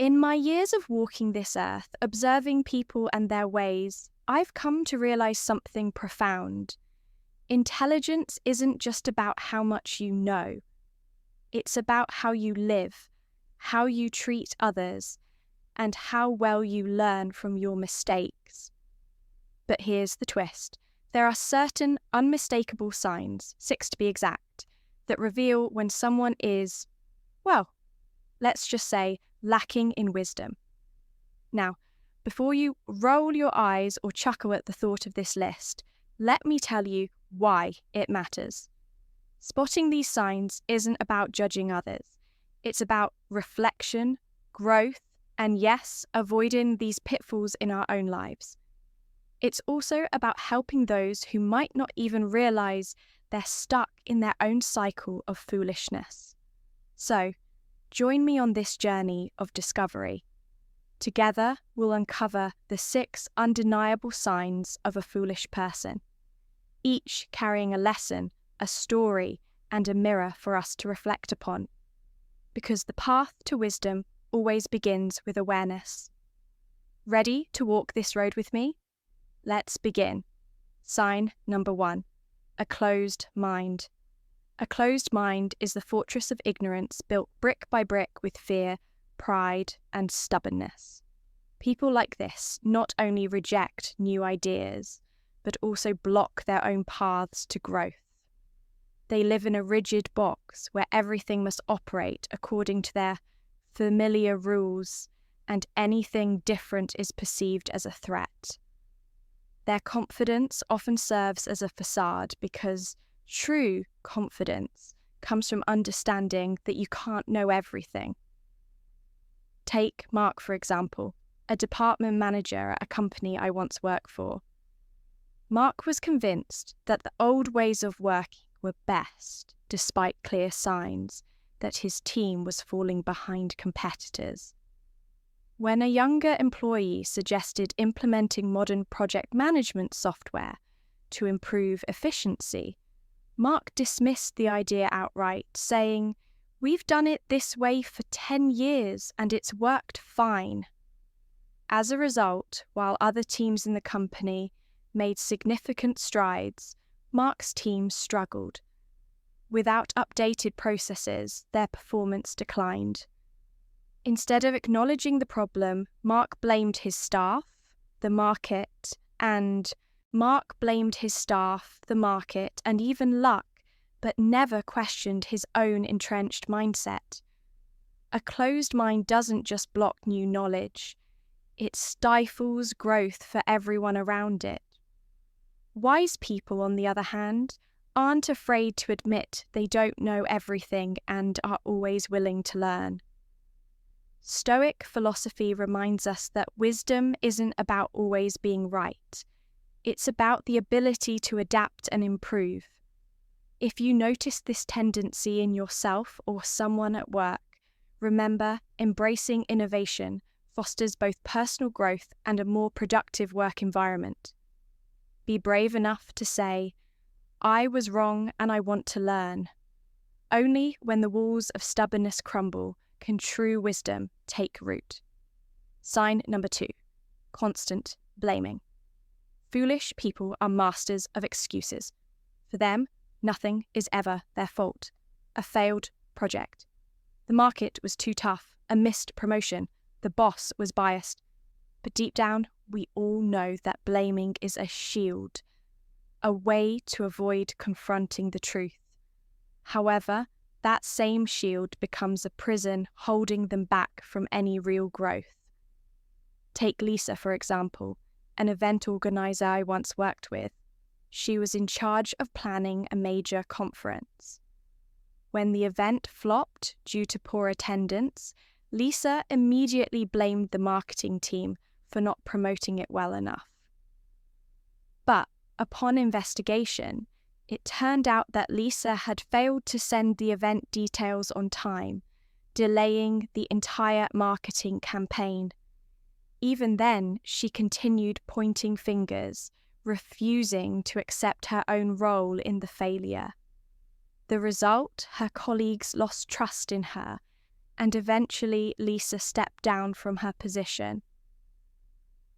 In my years of walking this earth, observing people and their ways, I've come to realize something profound. Intelligence isn't just about how much you know. It's about how you live, how you treat others, and how well you learn from your mistakes. But here's the twist. There are certain unmistakable signs, 6 to be exact, that reveal when someone is, well, let's just say, lacking in wisdom. Now, before you roll your eyes or chuckle at the thought of this list, let me tell you why it matters. Spotting these signs isn't about judging others. It's about reflection, growth, and yes, avoiding these pitfalls in our own lives. It's also about helping those who might not even realize they're stuck in their own cycle of foolishness. So, join me on this journey of discovery. Together, we'll uncover the 6 undeniable signs of a foolish person, each carrying a lesson, a story, and a mirror for us to reflect upon. Because the path to wisdom always begins with awareness. Ready to walk this road with me? Let's begin. Sign number 1, a closed mind. A closed mind is the fortress of ignorance built brick by brick with fear, pride, and stubbornness. People like this not only reject new ideas, but also block their own paths to growth. They live in a rigid box where everything must operate according to their familiar rules, and anything different is perceived as a threat. Their confidence often serves as a facade because true confidence comes from understanding that you can't know everything. Take Mark, for example, a department manager at a company I once worked for. Mark was convinced that the old ways of working were best, despite clear signs that his team was falling behind competitors. When a younger employee suggested implementing modern project management software to improve efficiency, Mark dismissed the idea outright, saying, "We've done it this way for 10 years and it's worked fine." As a result, while other teams in the company made significant strides, Mark's team struggled. Without updated processes, their performance declined. Instead of acknowledging the problem, Mark blamed his staff, the market, and even luck, but never questioned his own entrenched mindset. A closed mind doesn't just block new knowledge, it stifles growth for everyone around it. Wise people, on the other hand, aren't afraid to admit they don't know everything and are always willing to learn. Stoic philosophy reminds us that wisdom isn't about always being right. It's about the ability to adapt and improve. If you notice this tendency in yourself or someone at work, remember, embracing innovation fosters both personal growth and a more productive work environment. Be brave enough to say, "I was wrong and I want to learn." Only when the walls of stubbornness crumble can true wisdom take root. Sign number 2, constant blaming. Foolish people are masters of excuses. For them, nothing is ever their fault. A failed project. The market was too tough, a missed promotion, the boss was biased. But deep down, we all know that blaming is a shield, a way to avoid confronting the truth. However, that same shield becomes a prison holding them back from any real growth. Take Lisa, for example, an event organizer I once worked with. She was in charge of planning a major conference. When the event flopped due to poor attendance, Lisa immediately blamed the marketing team for not promoting it well enough. But upon investigation, it turned out that Lisa had failed to send the event details on time, delaying the entire marketing campaign. Even then, she continued pointing fingers, refusing to accept her own role in the failure. The result, her colleagues lost trust in her, and eventually Lisa stepped down from her position.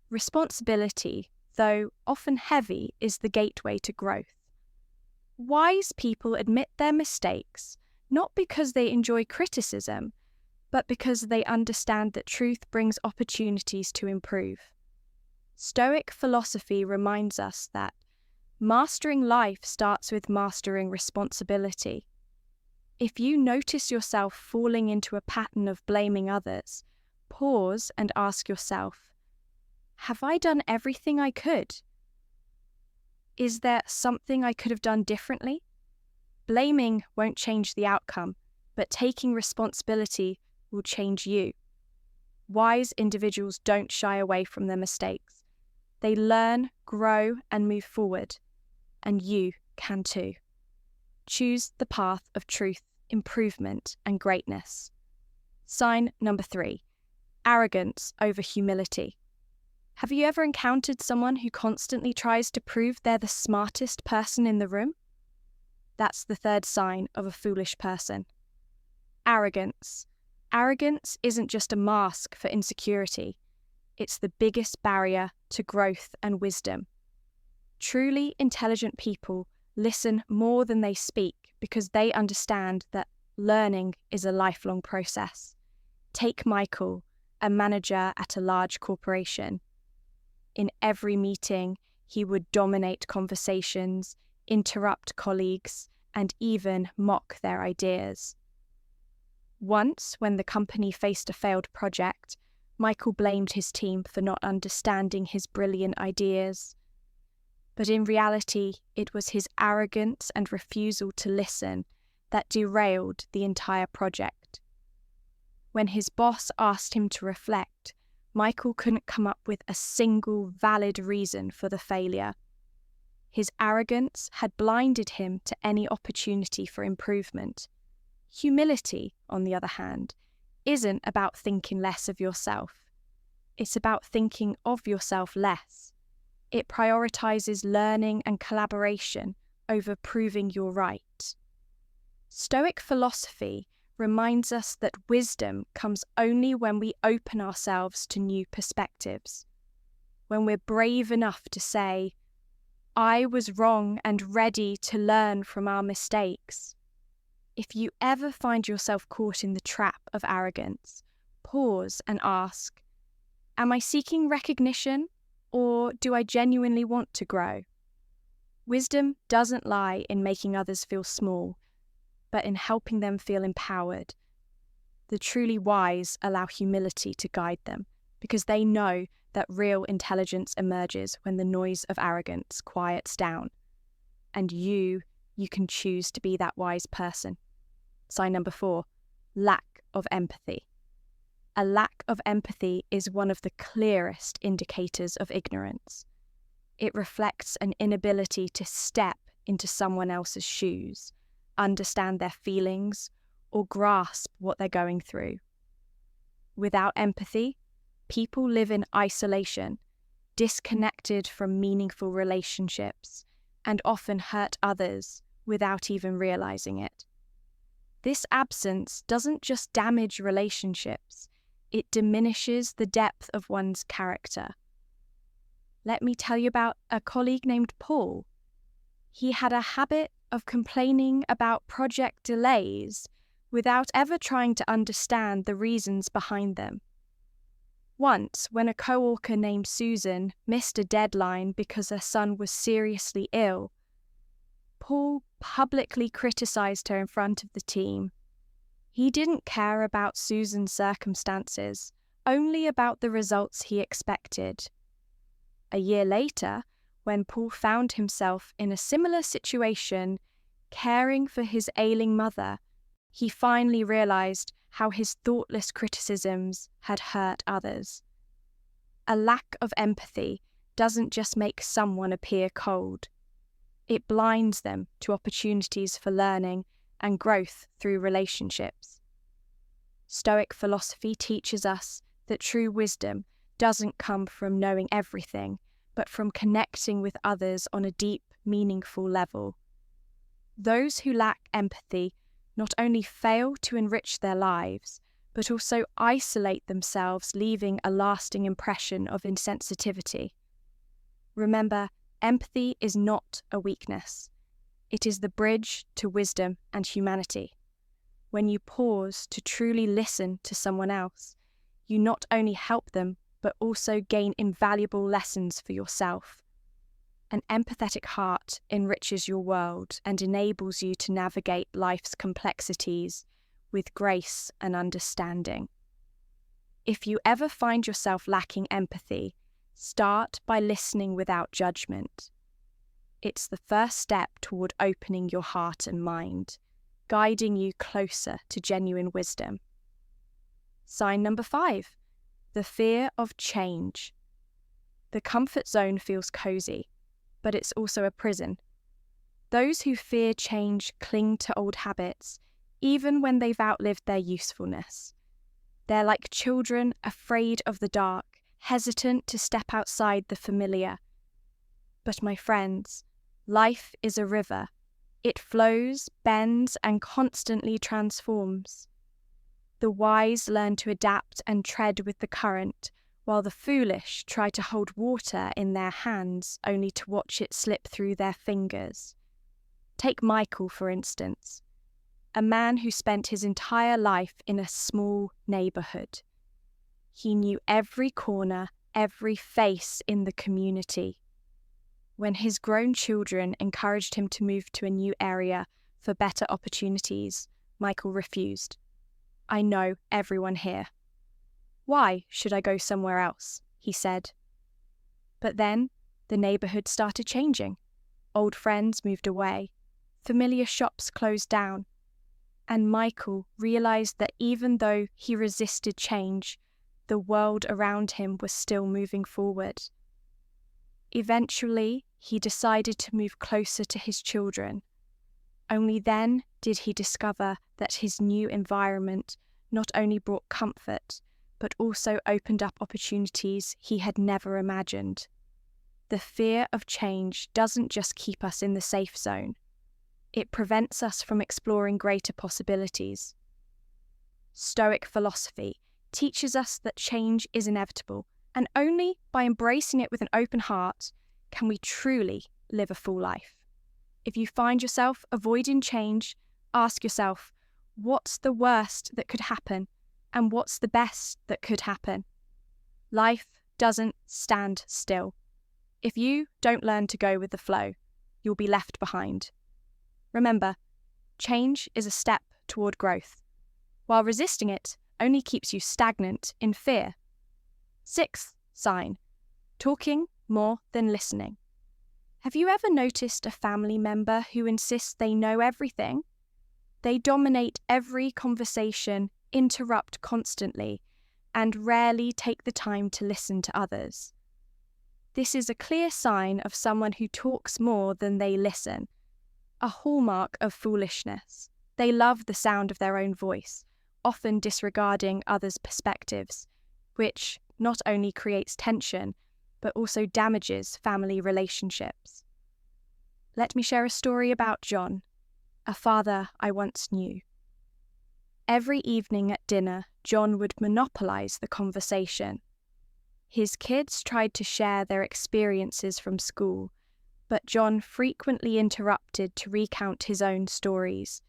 Responsibility, though often heavy, is the gateway to growth. Wise people admit their mistakes, not because they enjoy criticism, but because they understand that truth brings opportunities to improve. Stoic philosophy reminds us that mastering life starts with mastering responsibility. If you notice yourself falling into a pattern of blaming others, pause and ask yourself, have I done everything I could? Is there something I could have done differently? Blaming won't change the outcome, but taking responsibility will change you. Wise individuals don't shy away from their mistakes. They learn, grow, and move forward. And you can too. Choose the path of truth, improvement, and greatness. Sign number 3, arrogance over humility. Have you ever encountered someone who constantly tries to prove they're the smartest person in the room? That's the third sign of a foolish person. Arrogance. Arrogance isn't just a mask for insecurity. It's the biggest barrier to growth and wisdom. Truly intelligent people listen more than they speak because they understand that learning is a lifelong process. Take Michael, a manager at a large corporation. In every meeting, he would dominate conversations, interrupt colleagues, and even mock their ideas. Once, when the company faced a failed project, Michael blamed his team for not understanding his brilliant ideas. But in reality, it was his arrogance and refusal to listen that derailed the entire project. When his boss asked him to reflect, Michael couldn't come up with a single valid reason for the failure. His arrogance had blinded him to any opportunity for improvement. Humility, on the other hand, isn't about thinking less of yourself. It's about thinking of yourself less. It prioritizes learning and collaboration over proving you're right. Stoic philosophy reminds us that wisdom comes only when we open ourselves to new perspectives. When we're brave enough to say, I was wrong and ready to learn from our mistakes. If you ever find yourself caught in the trap of arrogance, pause and ask, am I seeking recognition or do I genuinely want to grow? Wisdom doesn't lie in making others feel small, but in helping them feel empowered. The truly wise allow humility to guide them because they know that real intelligence emerges when the noise of arrogance quiets down. And you can choose to be that wise person. Sign number 4, lack of empathy. A lack of empathy is one of the clearest indicators of ignorance. It reflects an inability to step into someone else's shoes, understand their feelings, or grasp what they're going through. Without empathy, people live in isolation, disconnected from meaningful relationships, and often hurt others without even realizing it. This absence doesn't just damage relationships, it diminishes the depth of one's character. Let me tell you about a colleague named Paul. He had a habit of complaining about project delays without ever trying to understand the reasons behind them. Once, when a co-worker named Susan missed a deadline because her son was seriously ill, Paul publicly criticized her in front of the team. He didn't care about Susan's circumstances, only about the results he expected. A year later, when Paul found himself in a similar situation, caring for his ailing mother, he finally realized how his thoughtless criticisms had hurt others. A lack of empathy doesn't just make someone appear cold. It blinds them to opportunities for learning and growth through relationships. Stoic philosophy teaches us that true wisdom doesn't come from knowing everything, but from connecting with others on a deep, meaningful level. Those who lack empathy not only fail to enrich their lives, but also isolate themselves, leaving a lasting impression of insensitivity. Remember, empathy is not a weakness. It is the bridge to wisdom and humanity. When you pause to truly listen to someone else, you not only help them, but also gain invaluable lessons for yourself. An empathetic heart enriches your world and enables you to navigate life's complexities with grace and understanding. If you ever find yourself lacking empathy, start by listening without judgment. It's the first step toward opening your heart and mind, guiding you closer to genuine wisdom. Sign number 5, the fear of change. The comfort zone feels cozy, but it's also a prison. Those who fear change cling to old habits, even when they've outlived their usefulness. They're like children afraid of the dark, hesitant to step outside the familiar. But my friends, life is a river. It flows, bends, and constantly transforms. The wise learn to adapt and tread with the current, while the foolish try to hold water in their hands only to watch it slip through their fingers. Take Michael, for instance, a man who spent his entire life in a small neighborhood. He knew every corner, every face in the community. When his grown children encouraged him to move to a new area for better opportunities, Michael refused. "I know everyone here. Why should I go somewhere else?" he said. But then the neighborhood started changing. Old friends moved away. Familiar shops closed down. And Michael realized that even though he resisted change, the world around him was still moving forward. Eventually, he decided to move closer to his children. Only then did he discover that his new environment not only brought comfort, but also opened up opportunities he had never imagined. The fear of change doesn't just keep us in the safe zone. It prevents us from exploring greater possibilities. Stoic philosophy teaches us that change is inevitable, and only by embracing it with an open heart can we truly live a full life. If you find yourself avoiding change, ask yourself, what's the worst that could happen, and what's the best that could happen? Life doesn't stand still. If you don't learn to go with the flow, you'll be left behind. Remember, change is a step toward growth, while resisting it only keeps you stagnant in fear. 6th sign, talking more than listening. Have you ever noticed a family member who insists they know everything? They dominate every conversation, interrupt constantly, and rarely take the time to listen to others. This is a clear sign of someone who talks more than they listen, a hallmark of foolishness. They love the sound of their own voice, often disregarding others' perspectives, which not only creates tension, but also damages family relationships. Let me share a story about John, a father I once knew. Every evening at dinner, John would monopolize the conversation. His kids tried to share their experiences from school, but John frequently interrupted to recount his own stories.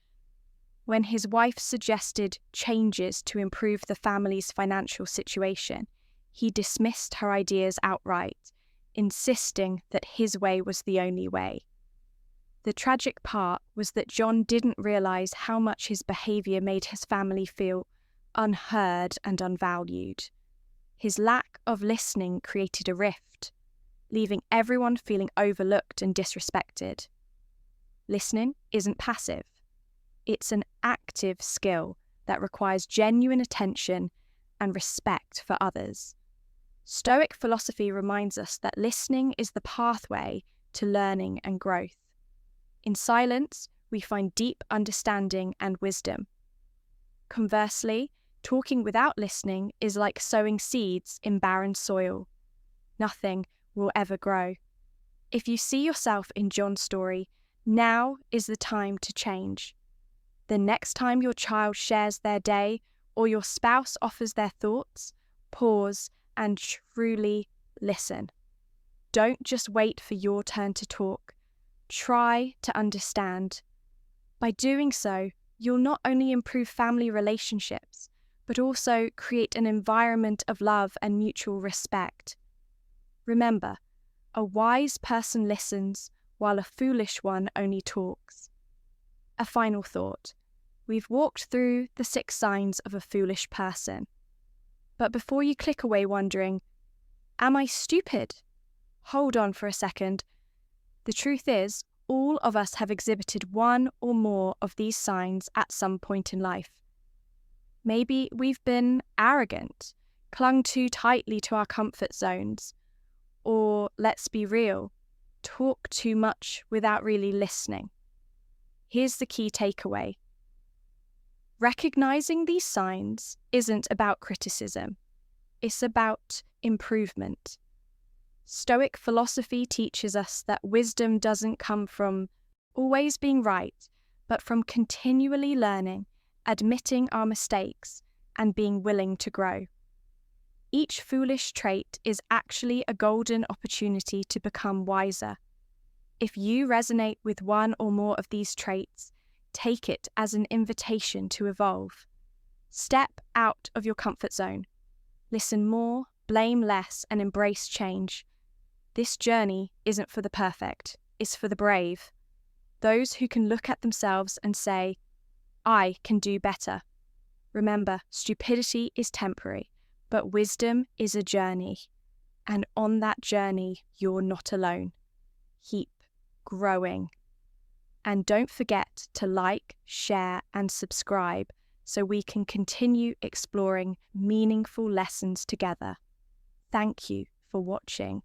When his wife suggested changes to improve the family's financial situation, he dismissed her ideas outright, insisting that his way was the only way. The tragic part was that John didn't realize how much his behavior made his family feel unheard and unvalued. His lack of listening created a rift, leaving everyone feeling overlooked and disrespected. Listening isn't passive. It's an active skill that requires genuine attention and respect for others. Stoic philosophy reminds us that listening is the pathway to learning and growth. In silence, we find deep understanding and wisdom. Conversely, talking without listening is like sowing seeds in barren soil. Nothing will ever grow. If you see yourself in John's story, now is the time to change. The next time your child shares their day, or your spouse offers their thoughts, pause and truly listen. Don't just wait for your turn to talk. Try to understand. By doing so, you'll not only improve family relationships, but also create an environment of love and mutual respect. Remember, a wise person listens while a foolish one only talks. A final thought. We've walked through the 6 signs of a foolish person. But before you click away wondering, am I stupid? Hold on for a second. The truth is, all of us have exhibited one or more of these signs at some point in life. Maybe we've been arrogant, clung too tightly to our comfort zones, or, let's be real, talk too much without really listening. Here's the key takeaway. Recognizing these signs isn't about criticism. It's about improvement. Stoic philosophy teaches us that wisdom doesn't come from always being right, but from continually learning, admitting our mistakes, and being willing to grow. Each foolish trait is actually a golden opportunity to become wiser. If you resonate with one or more of these traits, take it as an invitation to evolve. Step out of your comfort zone. Listen more, blame less, and embrace change. This journey isn't for the perfect, it's for the brave. Those who can look at themselves and say, I can do better. Remember, stupidity is temporary, but wisdom is a journey. And on that journey, you're not alone. Keep growing. And don't forget to like, share, and subscribe so we can continue exploring meaningful lessons together. Thank you for watching.